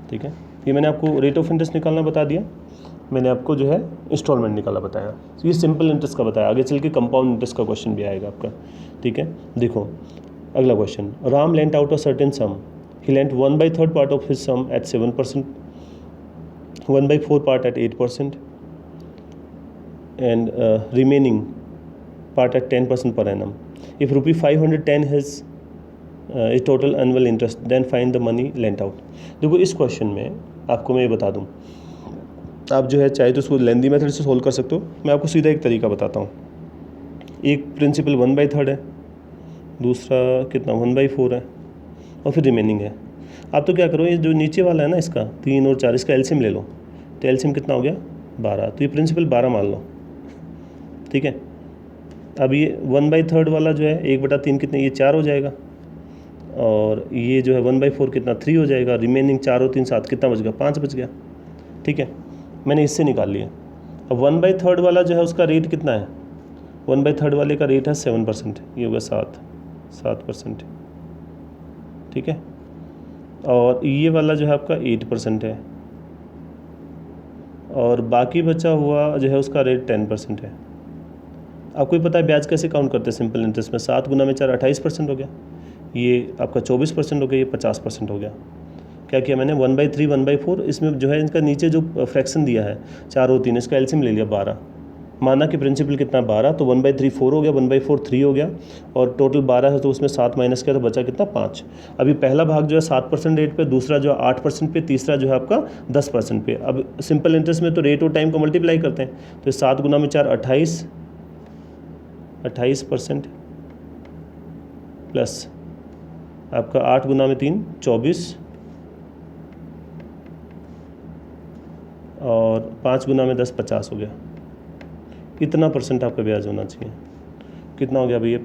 ठीक है, ये मैंने आपको रेट ऑफ इंटरेस्ट निकालना बता दिया, मैंने आपको जो है इंस्टॉलमेंट निकाला बताया, ये सिंपल इंटरेस्ट का बताया, आगे चल के कंपाउंड इंटरेस्ट का क्वेश्चन भी आएगा आपका। ठीक है, देखो अगला question, Ram lent out a certain sum, he lent 1/3 part of his sum at 7%, 1/4 part at 8% and remaining part at 10% per annum. If rupee 510 has is total annual interest, then find the money lent out. देखो इस question में आपको मैं ये बता दूँ, आप जो है चाहे तो उसको लेंदी मेथड से सोल्व कर सकते हो, मैं आपको सीधा एक तरीका बताता हूँ। एक प्रिंसिपल 1/3 है, दूसरा कितना 1/4 है और फिर रिमेनिंग है। आप तो क्या करो, ये जो नीचे वाला है ना इसका 3 और 4 इसका एलसीएम ले लो, तो एलसीएम कितना हो गया 12, तो ये प्रिंसिपल 12 मान लो। ठीक है, अब ये 1/3 वाला जो है 1/3 कितने, ये 4 हो जाएगा, और ये जो है 1/4 कितना 3 हो जाएगा, रिमेनिंग 4 और 3 7 कितना बच गया 5 बच गया। ठीक है, मैंने इससे निकाल लिया। अब 1/3 वाला जो है उसका रेट कितना है, 1/3 वाले का रेट है 7%, ये होगा 7%। ठीक है, और ये वाला जो है आपका 8% है, और बाकी बचा हुआ जो है उसका रेट 10% है। आपको ही पता है ब्याज कैसे काउंट करते हैं सिंपल इंटरेस्ट में, 7 गुना में 4 28% हो गया, ये आपका 24% हो गया, ये 50% हो गया। क्या किया मैंने 1/3 1/4, इसमें जो है इनका नीचे जो फ्रैक्शन दिया है 4 और 3, इसका एलसीएम ले लिया 12, माना कि प्रिंसिपल कितना 12, तो 1/3 4 हो गया, 1/4 3 हो गया, और टोटल 12 है तो उसमें 7 माइनस किया तो बचा कितना 5। अभी पहला भाग जो है 7% रेट पे, दूसरा जो है 8% पे, तीसरा जो है आपका 10% पे। अब सिंपल इंटरेस्ट में तो रेट और टाइम को मल्टीप्लाई करते हैं, तो 7 गुना में 4 28% प्लस आपका 8 गुना में 3 24, और 5 गुना में 10 50 हो गया। इतना परसेंट आपका ब्याज होना चाहिए। कितना हो गया भैया,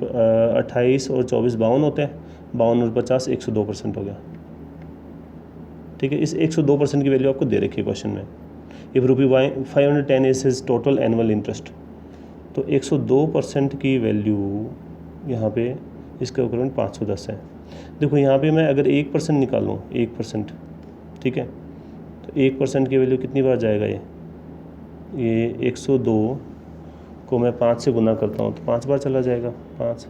28 और 24 52 होते हैं, 52 और 50 102% हो गया। ठीक है, इस 102% की वैल्यू आपको दे रखी है क्वेश्चन में। If rupee 510 is his total annual interest, तो 102% की वैल्यू यहाँ पे इसका इक्विवेलेंट 510 है। देखो यहाँ पे मैं अगर 1% निकालूँ, 1%, ठीक है, तो 1% की वैल्यू कितनी बार जाएगा, ये 102 को मैं 5 से गुना करता हूँ तो 5 बार चला जाएगा 5।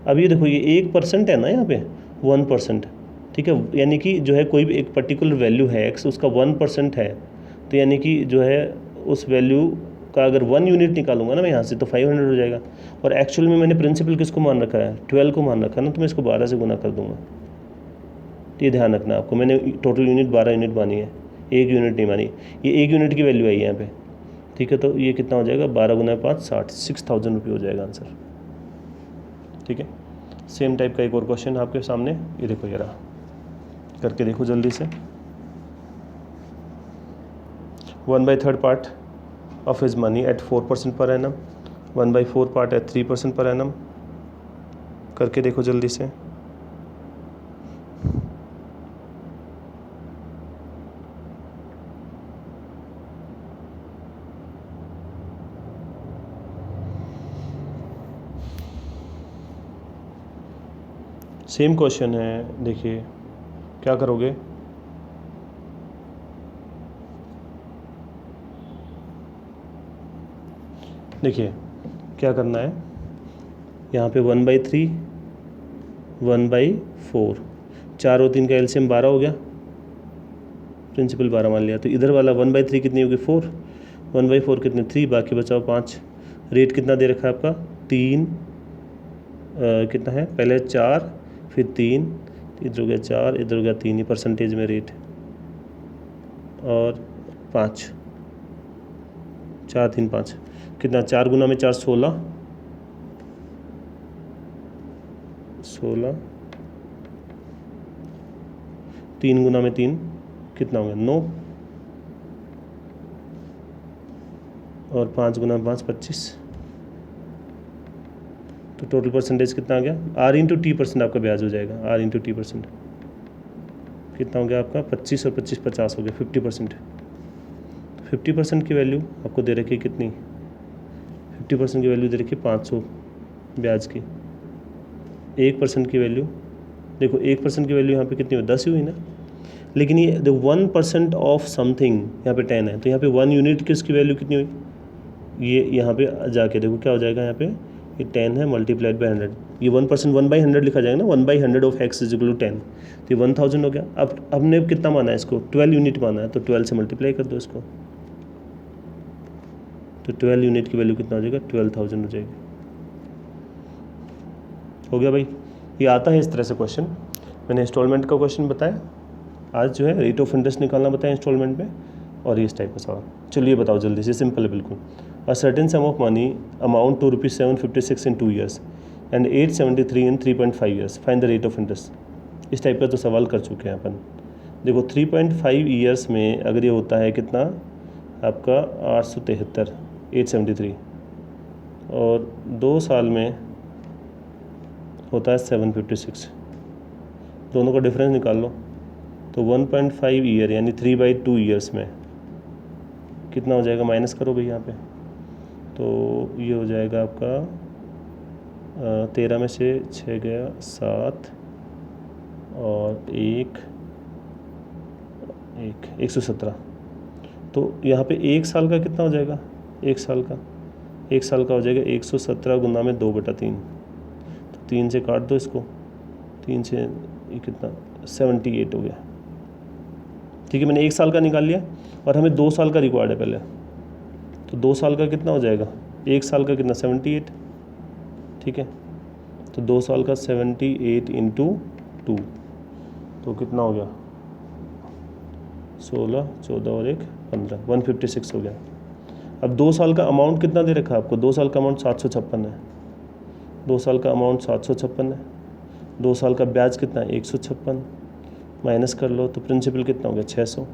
अब ये देखो ये 1% है ना यहाँ पे 1%, ठीक है, यानी कि जो है कोई भी एक पर्टिकुलर वैल्यू है x, उसका 1% है, तो यानी कि जो है उस वैल्यू का अगर 1 यूनिट निकालूंगा ना मैं यहाँ से तो 500 हो जाएगा। और एक्चुअल में मैंने प्रिंसिपल किसको मान रखा है, 12 को मान रखा है ना, तो मैं इसको 12 से गुना कर दूंगा। तो ये ध्यान रखना आपको, मैंने टोटल यूनिट 12 यूनिट मानी है, 1 यूनिट नहीं मानी, ये 1 यूनिट की वैल्यू आई है यहाँ पे। ठीक है, तो ये कितना हो जाएगा 12 गुना 5 60, 6000 रुपये हो जाएगा आंसर। ठीक है, सेम टाइप का एक और क्वेश्चन आपके सामने, ये देखो ये रहा, करके देखो जल्दी से। 1/3 part of his money at 4% per annum, 1/4 part at 3% per annum. करके देखो जल्दी से। सेम क्वेश्चन है, देखिए क्या करोगे। देखिए क्या करना है, यहाँ पे 1/3, 1/4, 4 और 3 का एलसीएम 12 हो गया, प्रिंसिपल 12 मान लिया। तो इधर वाला 1/3 कितनी होगी 4, 1/4 कितने 3, बाकी बचाओ 5। रेट कितना दे रखा है आपका 3, कितना है पहले 4 फिर 3, इधर हो गया 4 इधर हो गया 3, ये परसेंटेज में रेट, और 5, 4 3 5 कितना 4 गुना में 4 16, 3 गुना में 3 कितना हो गया 9, और 5 गुना में 5 25। तो टोटल परसेंटेज कितना आ गया, R इंटू टी परसेंट आपका ब्याज हो जाएगा, R इंटू टी परसेंट कितना हो गया आपका 25 और 25 50 हो गया 50%। तो 50% की वैल्यू आपको दे रखी है कितनी, 50% की वैल्यू दे रखी है 500 ब्याज की। 1% की वैल्यू देखो, 1% की वैल्यू यहाँ पे कितनी हुई 10 ही हुई ना, लेकिन ये द 1% ऑफ समथिंग यहाँ पे 10 है, तो यहाँ पे 1 यूनिट की उसकी वैल्यू कितनी हुई, ये यहाँ पे जाके देखो क्या हो जाएगा, यहाँ पे ये 10 है मल्टीप्लाइड बाई 100, ये 1% 1/100 लिखा जाएगा ना, 1/100 of x is equal to 10, तो ये 1000 हो गया। अब हमने कितना माना है इसको 12 यूनिट माना है, तो 12 से मल्टीप्लाई कर दो इसको, तो 12 यूनिट की वैल्यू कितना हो जाएगा 12,000 हो जाएगी। हो गया भाई, ये आता है इस तरह से क्वेश्चन। मैंने इंस्टॉलमेंट का क्वेश्चन बताया, आज जो है रेट ऑफ इंटरेस्ट निकालना बताया इंस्टॉलमेंट में, और ये इस टाइप का सवाल। चलिए बताओ जल्दी से, सिंपल है बिल्कुल। A certain sum of money amount to ₹756 in 2 years and 873 in 3.5 years, find the rate of interest. इस टाइप का तो सवाल कर चुके हैं अपन। देखो 3.5 ईयर्स में अगर ये होता है कितना आपका 873, 873, और 2 साल में होता है 756, दोनों का डिफरेंस निकाल लो। तो 1.5 ईयर यानी 3/2 ईयर्स में कितना हो जाएगा, माइनस करो भाई यहाँ पे, तो ये हो जाएगा आपका 13 में से 6 गया 7, और 117। तो यहाँ पे 1 साल का कितना हो जाएगा, 1 साल का हो जाएगा 117 गुना में 2/3, तो 3 से काट दो इसको, 3 से ये कितना 78 हो गया। ठीक है, मैंने 1 साल का निकाल लिया, और हमें 2 साल का रिक्वायर्ड है पहले, तो 2 साल का कितना हो जाएगा, 1 साल का कितना 78, ठीक है, तो 2 साल का 78 इंटू 2, तो कितना हो गया 16, 14 और 1 15, 156 हो गया। अब 2 साल का अमाउंट कितना दे रखा है आपको, 2 साल का अमाउंट 756 है, 2 साल का अमाउंट 756 है, 2 साल का ब्याज कितना है 156, माइनस कर लो तो प्रिंसिपल कितना हो गया 600।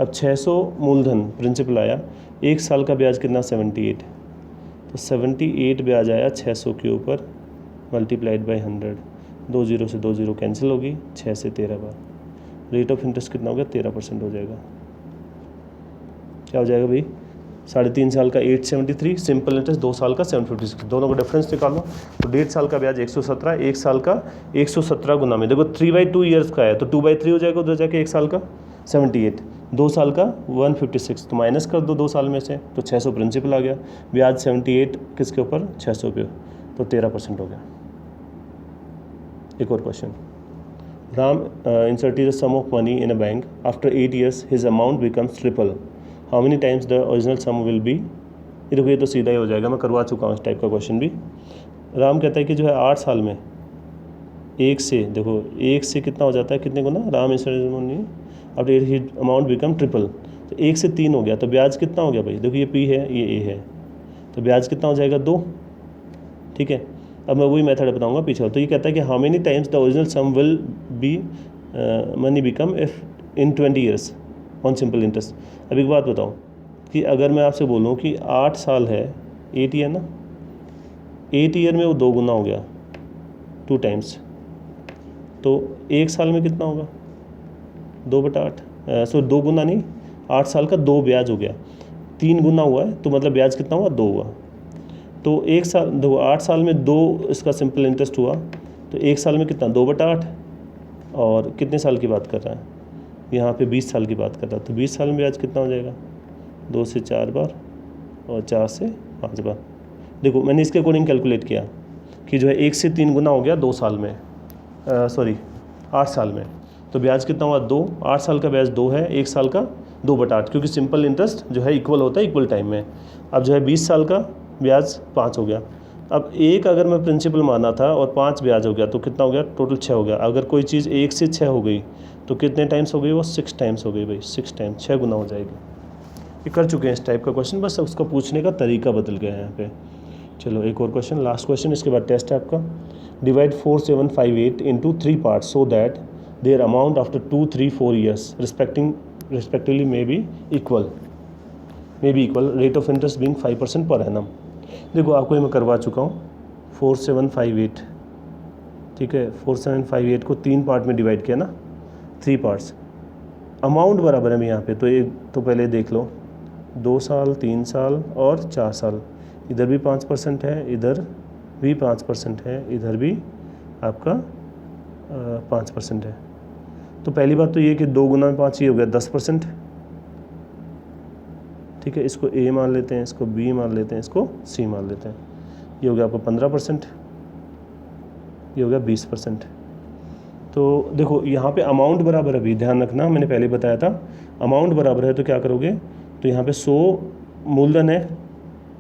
अब 600 मूलधन प्रिंसिपल आया, 1 साल का ब्याज कितना 78, तो 78 ब्याज आया 600 के ऊपर मल्टीप्लाइड बाई 100, 2 0 से 2 0 कैंसिल होगी, 6 से 13 बार, रेट ऑफ इंटरेस्ट कितना हो गया 13% हो जाएगा। क्या हो जाएगा भाई, 3.5 साल का 873, सिंपल इंटरेस्ट 2 साल का 756, दोनों का डिफरेंस निकालो। तो 1.5 साल का ब्याज 117, 1 साल का 117 गुना में देखो 3/2 ईयर्स का है, तो 2/3 हो जाएगा उधर जाके, 1 साल का 78, 2 साल का 156, तो माइनस कर दो 2 साल में से, तो 600 प्रिंसिपल आ गया, ब्याज 78 किसके ऊपर 600 पे, तो 13% हो गया। एक और question, Ram inserted a sum of money in a bank. After 8 years, his amount becomes triple. How many times the original sum will be? ये देखो, ये तो सीधा ही हो जाएगा, मैं करवा चुका हूँ इस टाइप का क्वेश्चन भी। राम कहता है कि जो है 8 साल में 1 से, देखो 1 से कितना हो जाता है, कितने को ना, Ram inserted money after 8 his amount become triple, तो 1 से 3 हो गया, तो ब्याज कितना हो गया भाई, देखो ये P है ये A है, तो ब्याज कितना हो जाएगा 2, ठीक है। अब मैं वही मेथड बताऊंगा पीछे। तो ये कहता है कि how many times the original sum will be money become if in 20 years on simple interest. अब एक बात बताओ, कि अगर मैं आपसे बोलूँ कि 8 साल है, 8 ईयर ना, 8 ईयर में वो 2 गुना हो गया, 2 टाइम्स, तो 1 साल में कितना होगा? 2/8, सो 2 गुना नहीं, 8 साल का 2 ब्याज हो गया, 3 गुना हुआ है, तो मतलब ब्याज कितना हुआ? 2 हुआ। तो 1 साल, देखो 8 साल में 2 इसका सिंपल इंटरेस्ट हुआ, तो 1 साल में कितना? 2/8। और कितने साल की बात कर रहा है? यहाँ पे 20 साल की बात कर रहा है, तो 20 साल में ब्याज कितना हो जाएगा? 2 से 4 बार और 4 से 5 बार। देखो मैंने इसके अकॉर्डिंग कैलकुलेट किया कि जो है 1 से 3 गुना हो गया 2 साल में, 8 साल में, तो ब्याज कितना हुआ? 2। 8 साल का ब्याज 2 है, 1 साल का 2/8, क्योंकि सिंपल इंटरेस्ट जो है इक्वल होता है इक्वल टाइम में। अब जो है 20 साल का ब्याज 5 हो गया। अब 1 अगर मैं प्रिंसिपल माना था और 5 ब्याज हो गया, तो कितना हो गया? टोटल 6 हो गया। अगर कोई चीज़ 1 से 6 हो गई तो कितने टाइम्स हो गई? वो 6 टाइम्स हो गई भाई, 6 टाइम्स, 6 गुना हो जाएगी। ये कर चुके हैं इस टाइप का क्वेश्चन, बस उसका पूछने का तरीका बदल गया है यहाँ पे। चलो एक और क्वेश्चन, लास्ट क्वेश्चन, इसके बाद टेस्ट है आपका। Divide 4758 into 3 parts so that their amount after 2, 3, 4 years respectively may be equal, rate of interest being 5% per annum. देखो आपको ये मैं करवा चुका हूँ, 4758, ठीक है, 4758 को 3 पार्ट में डिवाइड किया ना, 3 पार्ट्स, अमाउंट बराबर है यहाँ पे, तो ये तो पहले देख लो, 2 साल, 3 साल और 4 साल, इधर भी 5% है, इधर भी 5% है, इधर भी आपका 5% है। तो पहली बात तो ये कि 2 गुना में 5 ये हो गया 10%, ठीक है, इसको ए मान लेते हैं, इसको बी मान लेते हैं, इसको सी मान लेते हैं। ये हो गया आपका 15%, ये हो गया 20%। तो देखो यहाँ पे अमाउंट बराबर है, भी ध्यान रखना, मैंने पहले बताया था अमाउंट बराबर है, तो क्या करोगे? तो यहाँ पे 100 मूलधन है,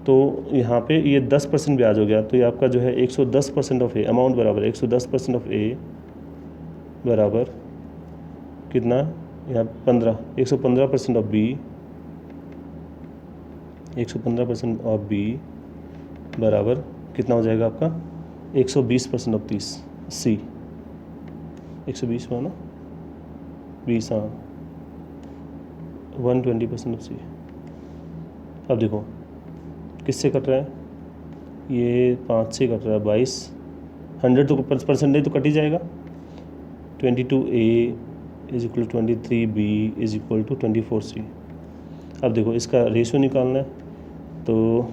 तो यहाँ पे ये 10% ब्याज हो गया, तो ये आपका जो है 110% ऑफ ए, अमाउंट बराबर है 110% ऑफ ए बराबर कितना? यहाँ 15, 115% ऑफ बी, 115% ऑफ बी बराबर कितना हो जाएगा आपका? 120% ऑफ 30 सी, 120 हुआ ना, 20, हाँ, 120% ऑफ सी। अब देखो किससे कट रहा है? ये 5 से कट रहा है, 22, 100 तो परसेंटेज तो कट ही जाएगा। 22A is equal to 23B is equal to 24C। अब देखो इसका रेशियो निकालना है, तो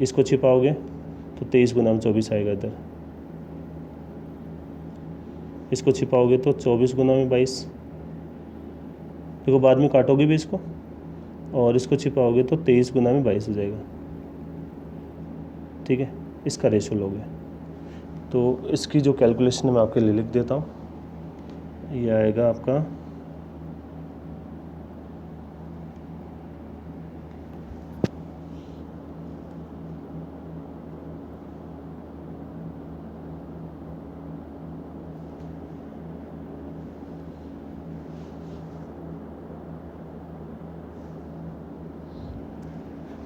इसको छिपाओगे तो 23 गुना में 24 आएगा इधर, इसको छिपाओगे तो 24 गुना में 22, देखो बाद में काटोगे भी इसको, और इसको छिपाओगे तो 23 गुना में 22 हो जाएगा, ठीक है, इसका रेशियो लोगे। तो इसकी जो कैलकुलेशन है मैं आपके लिए लिख देता हूँ, ये आएगा आपका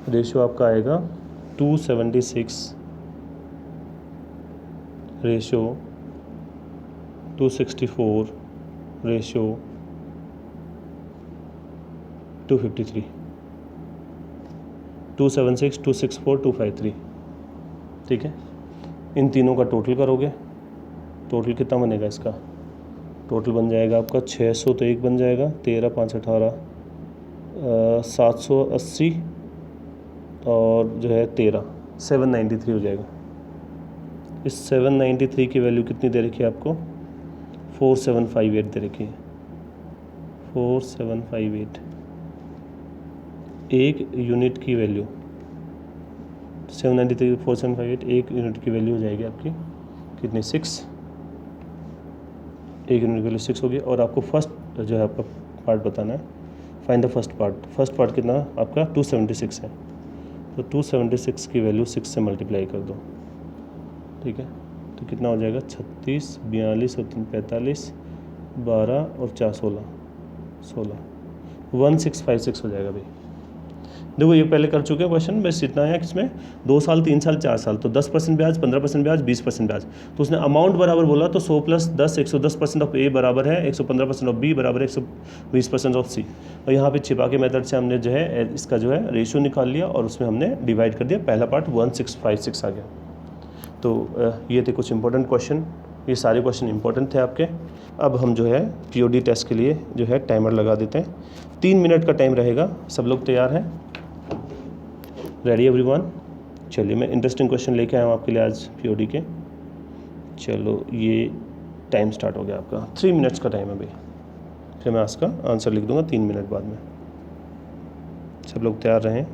रेशियो आपका आएगा 276 रेशियो 264 रेशियो 253, 276, 264, 253, ठीक है। इन तीनों का टोटल करोगे, टोटल कितना बनेगा इसका? टोटल बन जाएगा आपका 600, तो एक बन जाएगा, 13, 5, 18, 780 और जो है 13, 793 हो जाएगा। इस 793 की वैल्यू कितनी दे रखी है आपको? 4758 दे रखी है, 4758 एक यूनिट की वैल्यू, 793 4758 एक यूनिट की वैल्यू हो जाएगी आपकी कितनी? 6, एक यूनिट की वैल्यू 6 होगी। और आपको फर्स्ट जो है आपका पार्ट बताना है, find the first part. First part कितना आपका? 276 है, तो 276 की वैल्यू 6 से मल्टीप्लाई कर दो, ठीक है, तो कितना हो जाएगा? 36, 42 और 3 45, 12 और 4 16, 16, 1656 हो जाएगा भाई। देखो ये पहले कर चुके हैं क्वेश्चन, बस इतना है कि इसमें 2 साल 3 साल 4 साल तो 10% ब्याज, 15% ब्याज, 20% ब्याज। तो उसने अमाउंट बराबर बोला तो 100 + 10 110% ऑफ ए बराबर है 115% ऑफ बी बराबर है 120% ऑफ सी। और यहाँ पे छिपा के मेथड से हमने जो है इसका जो है रेशियो निकाल लिया और उसमें हमने डिवाइड कर दिया। पहला पार्ट 1656 आ गया। तो ये थे कुछ इंपॉर्टेंट क्वेश्चन, ये सारे क्वेश्चन इंपॉर्टेंट थे आपके। अब हम जो है पीओडी टेस्ट के लिए जो है टाइमर लगा देते हैं। 3 मिनट का टाइम रहेगा। सब लोग तैयार हैं? Ready everyone? चलिए मैं इंटरेस्टिंग क्वेश्चन लेके आया हूँ आपके लिए आज पीओडी के। चलो ये टाइम स्टार्ट हो गया आपका। 3 मिनट्स का टाइम है भाई। फिर मैं इसका आंसर लिख दूंगा 3 मिनट बाद में। सब लोग तैयार रहें।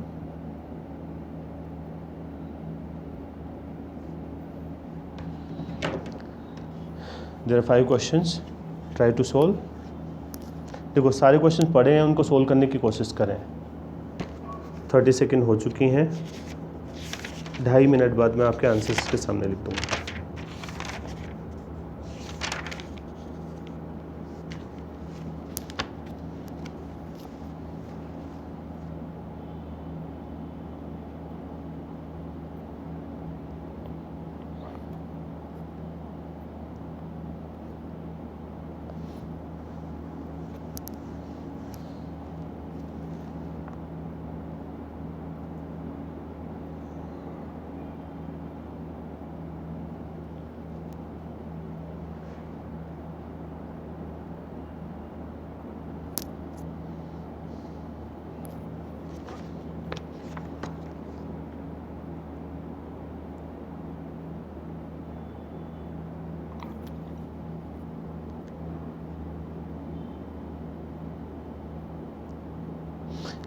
There are 5 questions, try to solve. देखो सारे क्वेश्चन पढ़े हैं, उनको सोल्व करने की कोशिश करें। 30 सेकेंड हो चुकी हैं। 2.5 मिनट बाद मैं आपके आंसर्स के सामने लिख दूँगा।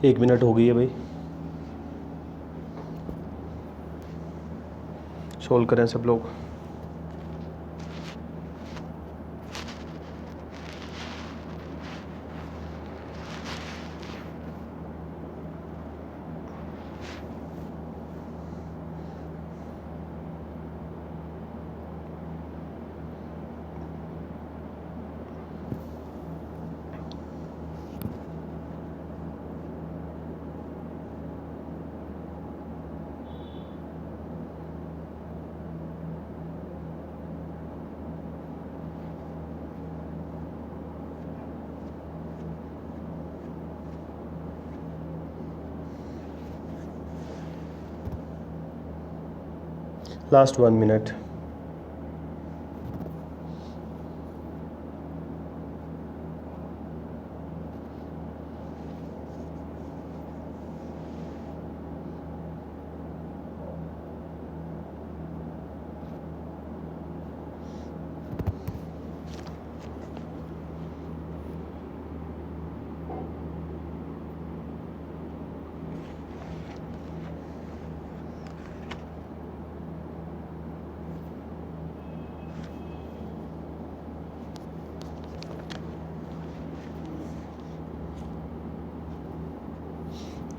एक मिनट हो गई है भाई। सोल्व करें सब लोग। Last 1 minute.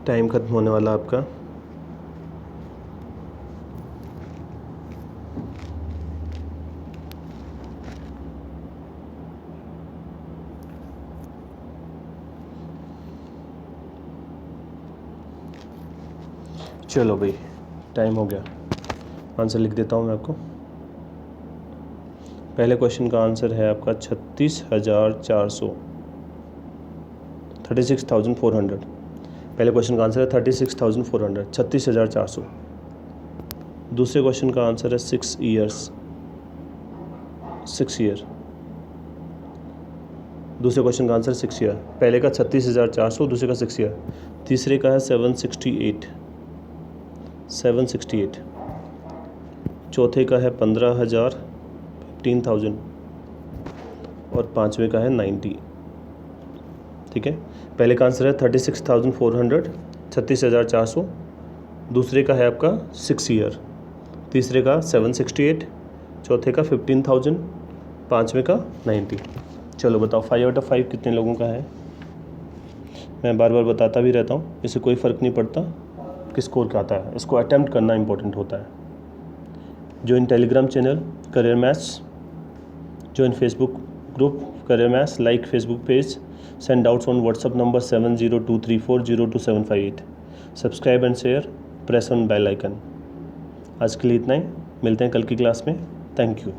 टाइम खत्म होने वाला आपका। चलो भाई टाइम हो गया। आंसर लिख देता हूँ मैं आपको। पहले क्वेश्चन का आंसर है आपका 36,400, 36,400। पहले क्वेश्चन का आंसर है 36,400, 36,400। दूसरे क्वेश्चन का आंसर है 6 ईयर। दूसरे क्वेश्चन का आंसर 6 ईयर। पहले का 36,400, दूसरे का 6 ईयर। तीसरे का है 768। चौथे का है 15,000, 15,000। और पाँचवें का है 90। ठीक है, पहले का आंसर है 36,400, 36,400। दूसरे का है आपका 6 ईयर। तीसरे का 768। चौथे का 15,000। पाँचवें का 90। चलो बताओ 5 आउट ऑफ 5 कितने लोगों का है? मैं बार बार बताता भी रहता हूँ, इससे कोई फ़र्क नहीं पड़ता कि स्कोर क्या आता है, इसको अटैम्प्ट करना इंपॉर्टेंट होता है। Join Telegram channel career maths, join Facebook group career maths, like Facebook page, send doubts on WhatsApp number 7023402758. Subscribe and share, press on bell icon. आज के लिए इतना ही, मिलते हैं कल की क्लास में। Thank you.